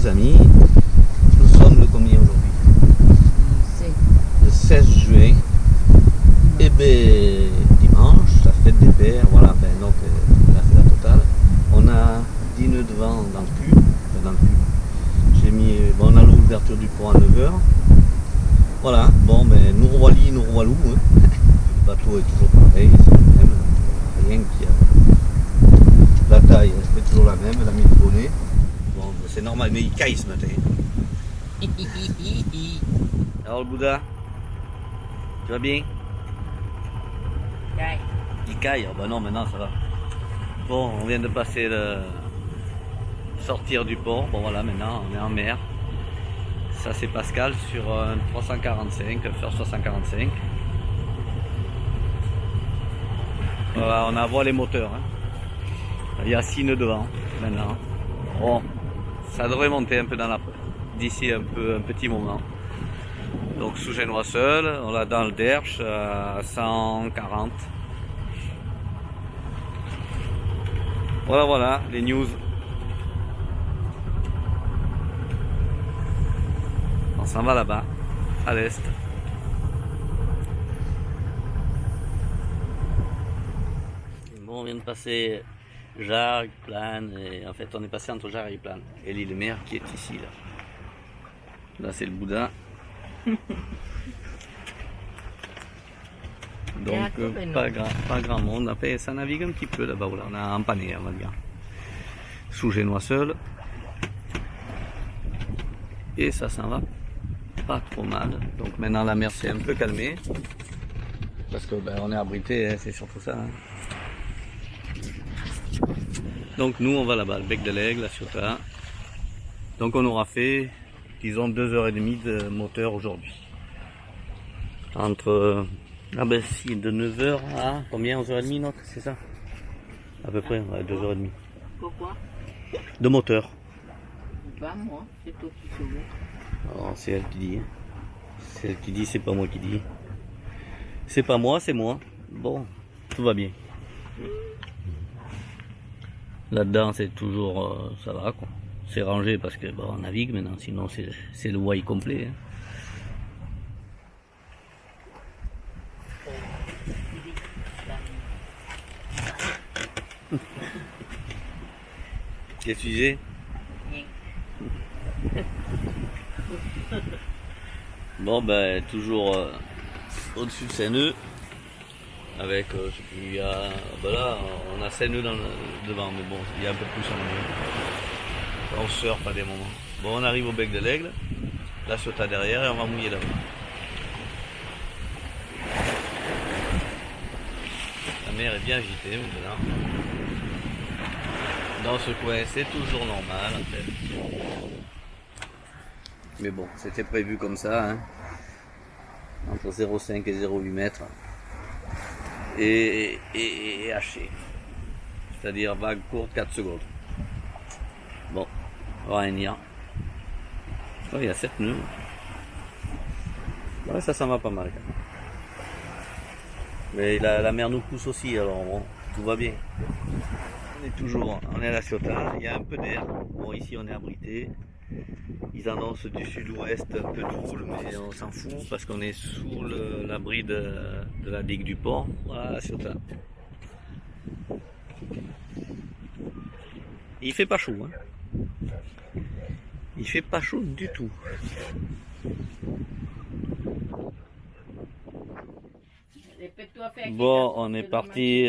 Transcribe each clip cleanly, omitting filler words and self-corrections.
les amis, nous sommes le combien aujourd'hui? Le 16 juin. Et ben dimanche, ça fait des pères, voilà, ben donc là c'est la totale. On a 10 nœuds de vent dans le cul, J'ai mis, bon, on a l'ouverture du pont à 9h. Voilà, bon ben nous revoilou, hein. Le bateau est toujours pareil, c'est le même, rien qui a. La taille est toujours la même, elle a mis le bonnet. Bon, c'est normal, mais il caille ce matin. Alors le Bouddha, tu vas bien? Il caille, oh, bah non, maintenant ça va. Bon, on vient de passer le sortir du port. Bon voilà, maintenant on est en mer. Ça c'est Pascal sur un 345, First 345. Voilà, on a voile les moteurs. Hein. Il y a 6 nœuds devant maintenant. Bon, ça devrait monter un peu dans la d'ici un petit moment. Donc sous Génois seul, on l'a dans le Derche à 140. Voilà les news. On s'en va là-bas, à l'est. Bon, on vient de passer Jargues, Plane, et en fait on est passé entre Jargues et Plane. Et l'île Mer qui est ici là. Là c'est le Bouddha. Donc pas grand monde. Après ça navigue un petit peu là-bas. On a empanné, on va dire. Sous Génois seul. Et ça s'en va pas trop mal. Donc maintenant la mer s'est un peu calmée. Parce que ben, on est abrité, hein, c'est surtout ça. Hein. Donc nous on va là-bas, le bec de l'Aigle, la Ciotat. Donc on aura fait, disons, 2h30 de moteur aujourd'hui. Entre, ben si, de 9h à combien, 11h30 notre, c'est ça? À peu près, ouais, 2h30. Pourquoi? De moteur. Pas moi, c'est toi qui sauves. Alors c'est elle qui dit. C'est elle qui dit, c'est pas moi qui dis. C'est pas moi, c'est moi. Bon, tout va bien. Là-dedans c'est toujours, ça va quoi. C'est rangé parce que bon, on navigue maintenant, sinon c'est le why complet. Hein. Qu'est-ce que tu disais? Bon ben toujours au-dessus de Saint-Nœud avec je sais plus, il y a ben là on a Saint-Nœud devant, mais bon il y a un peu plus en haut. On surfe à des moments. Bon on arrive au bec de l'Aigle, la Ciotat derrière et on va mouiller là-bas. La mer est bien agitée maintenant. Dans ce coin c'est toujours normal en fait. Mais bon, c'était prévu comme ça, hein, entre 0,5 et 0,8 mètres, et haché, c'est-à-dire vague courte 4 secondes. Bon, on va en dire. Oh, il y a 7 nœuds. Ouais, ça s'en va pas mal quand même. Mais la mer nous pousse aussi, alors bon, tout va bien. On est à la Ciotat, il y a un peu d'air. Bon, ici on est abrité. Ils annoncent du sud-ouest un peu de houle, mais on s'en fout parce qu'on est sous l'abri de la digue du port. Voilà la Ciotat. Il fait pas chaud, hein. Il fait pas chaud du tout. Bon, on est parti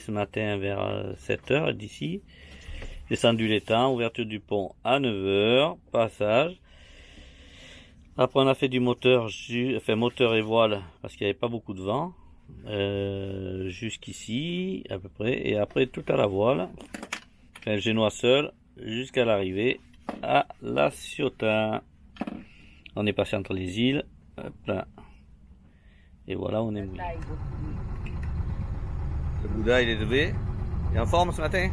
ce matin vers 7h d'ici. Descendu l'étang, ouverture du pont à 9h, passage. Après on a fait du moteur, moteur et voile parce qu'il n'y avait pas beaucoup de vent. Jusqu'ici à peu près. Et après tout à la voile. Enfin, Génois seul jusqu'à l'arrivée à la Ciotat. On est passé entre les îles. Hop là. Et voilà, on est mouillé. Le Bouddha il est levé. Il est en forme ce matin?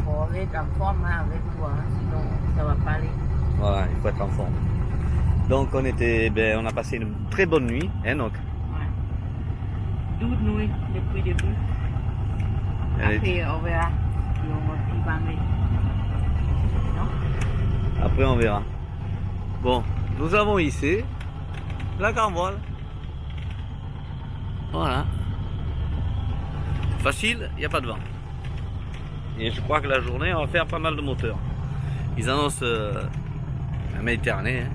On est en forme avec toi, hein, sinon ça va pas aller. Voilà, il faut être en forme. Donc on a passé une très bonne nuit, hein donc. Ouais. 12 nuits depuis le début. Après on verra si on va s'y bander. Non? Après on verra. Bon, nous avons ici la grande voile. Voilà. Facile, il n'y a pas de vent. Et je crois que la journée, on va faire pas mal de moteurs. Ils annoncent la Méditerranée. Hein.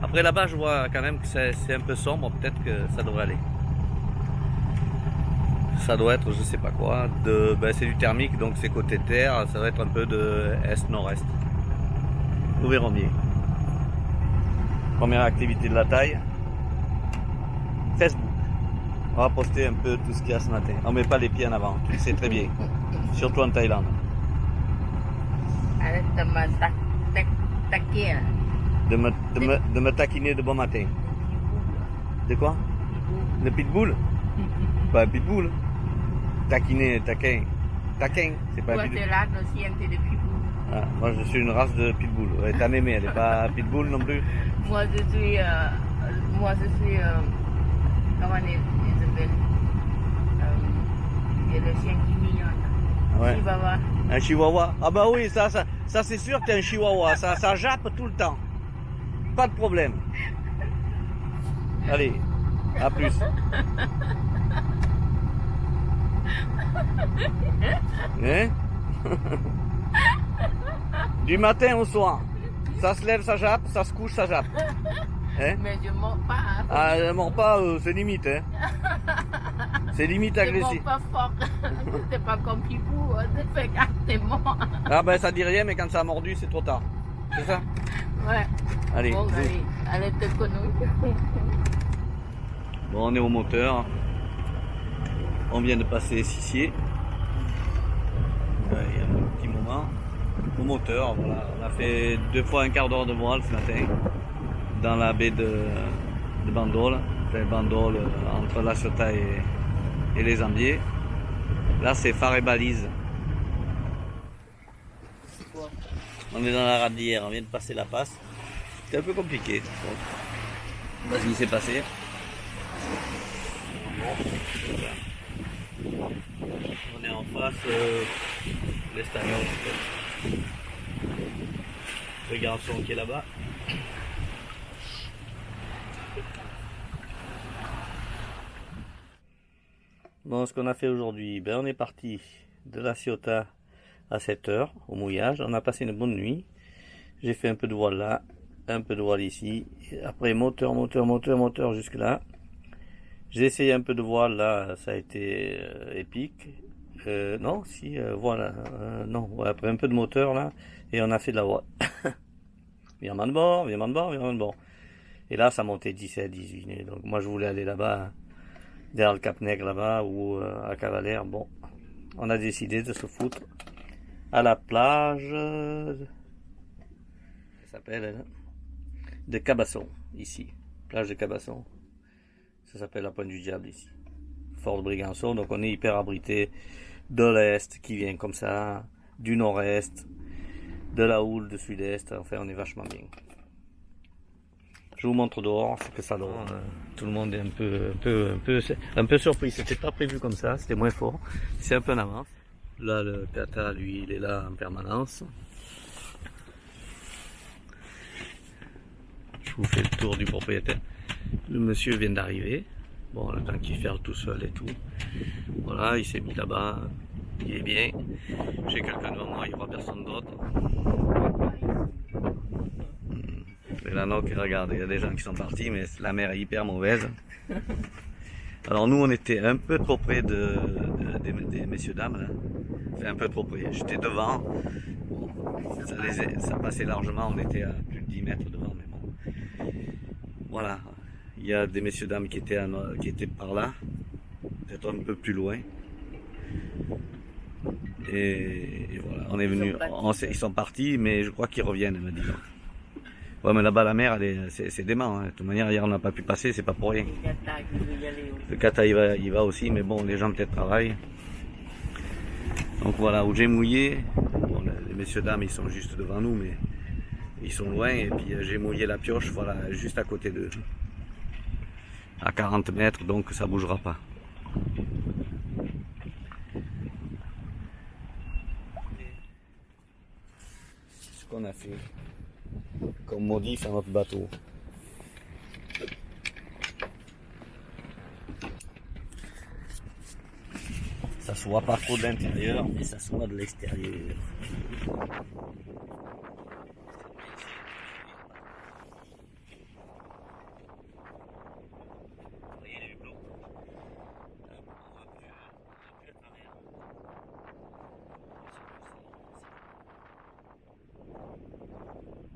Après là-bas, je vois quand même que c'est un peu sombre. Peut-être que ça devrait aller. Ça doit être, je sais pas quoi. C'est du thermique, donc c'est côté terre. Ça va être un peu de est-nord-est. Nous verrons bien. Première activité de la taille. Facebook. On va poster un peu tout ce qu'il y a ce matin. On met pas les pieds en avant, tu le sais très bien. Surtout en Thaïlande. Arrête de me taquer. De me taquiner de bon matin. De quoi? Le pitbull? Pas un pitbull. Taquiner, taquin. Taquin, c'est pas un pitbull. Toi, c'est là, aussi, un des pitbull. Ah, moi, je suis une race de pitbull. Ouais, ta mémé, elle est pas pitbull non plus? Moi, je suis... comment il s'appelle? Il y a le chien qui est mignon. Ouais. Chihuahua. Un chihuahua? Ah bah oui, ça c'est sûr que t'es un chihuahua. Ça jappe tout le temps. Pas de problème. Allez, à plus. Hein? Du matin au soir. Ça se lève, ça jappe, ça se couche, ça jappe. Hein? Mais je ne mords pas. Hein. Ah, je mords pas, c'est limite. Hein? C'est limite agressif. Je ne mords pas fort. C'est pas comme Pipou, c'est fait quand t'es mort. Ah ben ça dit rien, mais quand ça a mordu, c'est trop tard. C'est ça? Ouais. Allez. Bon, allez te connaître. Bon, on est au moteur. On vient de passer Sissier. Il y a un petit moment. Au moteur, voilà. On a fait 2 fois un quart d'heure de voile ce matin. Dans la baie de Bandol. Enfin, Bandol entre La Ciotat et les Ambiers. Là, c'est phare et balise. On est dans la radière, on vient de passer la passe. C'est un peu compliqué. Parce qu'il s'est passé. On est en face l'Estagnol. Le garçon qui est là-bas. Bon, ce qu'on a fait aujourd'hui, on est parti de La Ciotat à 7 h au mouillage. On a passé une bonne nuit. J'ai fait un peu de voile là, un peu de voile ici. Et après moteur jusque là. J'ai essayé un peu de voile là, ça a été épique. Non, si, voilà. Non, ouais, après un peu de moteur là, et on a fait de la voile. Virement de bord. Et là, ça montait 17, 18 nœuds. Donc moi, je voulais aller là-bas, derrière le Cap Nègre là-bas, ou à Cavalère. Bon, on a décidé de se foutre à la plage, ça s'appelle, de Cabasson, ici. Plage de Cabasson. Ça s'appelle la Pointe du Diable ici. Fort de Brégançon, donc on est hyper abrité de l'Est qui vient comme ça, du Nord-Est, de la houle, de Sud-Est, enfin on est vachement bien. Je vous montre dehors ce que ça donne. Tout le monde est un peu surpris, c'était pas prévu comme ça, c'était moins fort, c'est un peu en avance. Là le kata lui il est là en permanence. Je vous fais le tour du propriétaire. Le monsieur vient d'arriver. Bon, le temps qu'il ferme tout seul et tout. Voilà, il s'est mis là-bas. Il est bien. J'ai quelqu'un devant moi, il n'y aura personne d'autre. Et là, non, regarde, il y a des gens qui sont partis, mais la mer est hyper mauvaise. Alors nous, on était un peu trop près des messieurs dames. Là. Enfin, un peu trop près. J'étais devant. Bon, ça passait largement, on était à plus de 10 mètres devant. Mais bon. Voilà. Il y a des messieurs dames qui étaient par là, peut-être un peu plus loin. Et voilà, on est venu, ils sont partis, mais je crois qu'ils reviennent, elle m'a dit. Ouais, mais là-bas la mer, c'est dément. Hein. De toute manière, hier on n'a pas pu passer, c'est pas pour rien. Le kata il va aussi, mais bon, les gens peut-être travaillent. Donc voilà, où j'ai mouillé, bon, les messieurs dames ils sont juste devant nous, mais ils sont loin, et puis j'ai mouillé la pioche, voilà, juste à côté d'eux. À 40 mètres, donc ça bougera pas. Ce qu'on a fait. qu'on modifie à notre bateau. Ça se voit pas trop de l'intérieur, mais ça se voit de l'extérieur.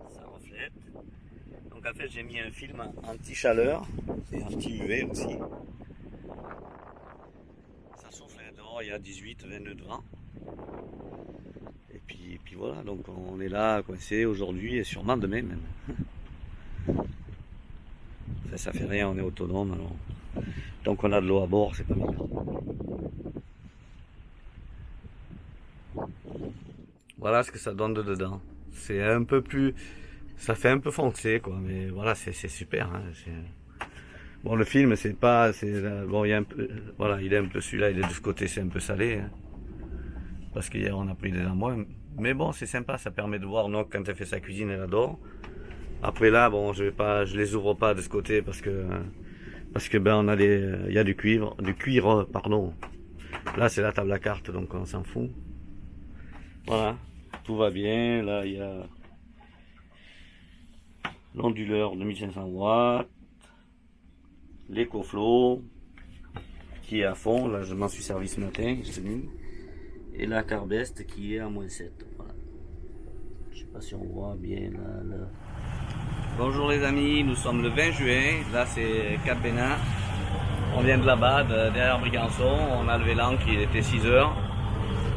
Ça reflète. Donc en fait j'ai mis un film anti-chaleur et anti-UV aussi. Ça souffle dehors, il y a 18-22 degrés. Et puis voilà, donc on est là coincé aujourd'hui et sûrement demain même. Enfin, ça fait rien, on est autonome alors. Donc on a de l'eau à bord, c'est pas mal. Voilà ce que ça donne de dedans. C'est un peu plus, ça fait un peu foncé quoi, mais voilà c'est super. Hein, bon le film c'est pas, bon il y a un peu, voilà il est un peu celui-là, il est de ce côté, c'est un peu salé, hein, parce qu'hier on a pris des moins. Mais bon c'est sympa, ça permet de voir donc quand elle fait sa cuisine elle adore. Après là bon je les ouvre pas de ce côté parce que ben on a il y a du cuir pardon. Là c'est la table à cartes donc on s'en fout. Voilà, tout va bien. Là il y a l'onduleur de 1500 watts, l'EcoFlow qui est à fond, là je m'en suis servi ce matin, je l'ai mis, et la Carbest qui est à -7. Voilà. Je sais pas si on voit bien là. Bonjour les amis, nous sommes le 20 juin, là c'est Cap Bénin, on vient de là-bas, derrière Brigançon, on a levé l'ancre, il était 6 heures.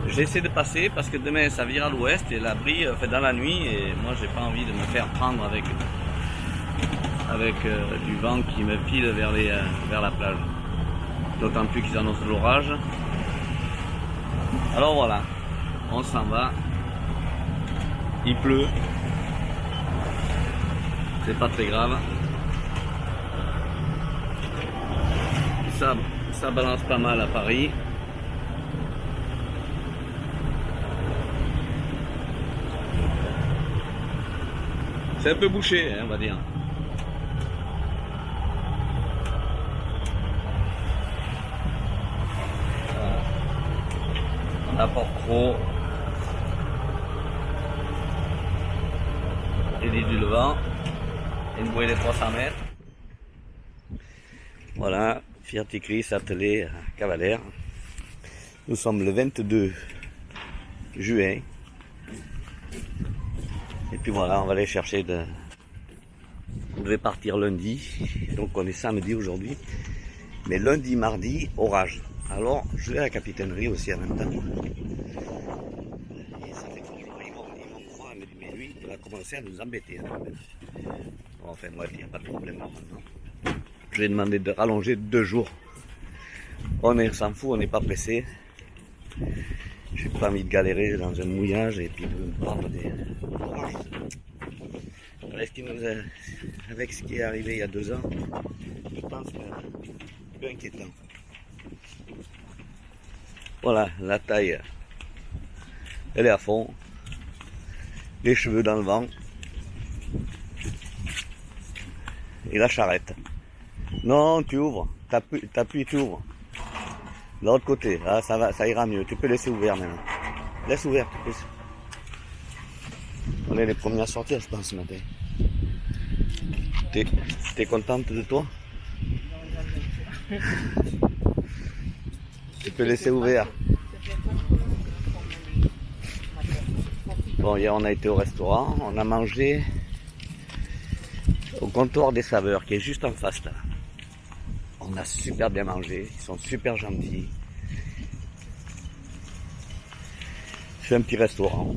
J'essaie de passer parce que demain ça vire à l'ouest et la brie fait dans la nuit et moi j'ai pas envie de me faire prendre avec du vent qui me file vers la plage. D'autant plus qu'ils annoncent de l'orage. Alors voilà, on s'en va. Il pleut. C'est pas très grave. Ça balance pas mal à Paris. C'est un peu bouché, hein, on va dire. On apporte trop. Et du levant. Une bouée de 300 mètres. Voilà, Fiat Eclipse attelé à Cavalère. Nous sommes le 22 juin. Et puis voilà, on va aller chercher on devait partir lundi, donc on est samedi aujourd'hui. Mais lundi, mardi, orage. Alors, je vais à la capitainerie aussi en même temps. Et ça fait 3 jours, ils vont me croire, mais lui, il va commencer à nous embêter. Hein. Bon, enfin, bref, il n'y a pas de problème maintenant. Je lui ai demandé de rallonger 2 jours. On s'en fout, on n'est pas pressé. J'ai pas envie de galérer dans un mouillage et puis de me prendre des orages. Avec ce qui est arrivé il y a 2 ans, je pense que c'est un peu inquiétant. Voilà, la taille, elle est à fond. Les cheveux dans le vent. Et la charrette. Non, tu ouvres. T'appuies, tu ouvres. De l'autre côté, là, ça ira mieux. Tu peux laisser ouvert maintenant. Laisse ouvert. On est les premiers à sortir, je pense, ce matin. T'es contente de toi? Tu peux laisser ouvert. Bon, hier on a été au restaurant, on a mangé au comptoir des saveurs qui est juste en face là. On a super bien mangé, ils sont super gentils. C'est un petit restaurant.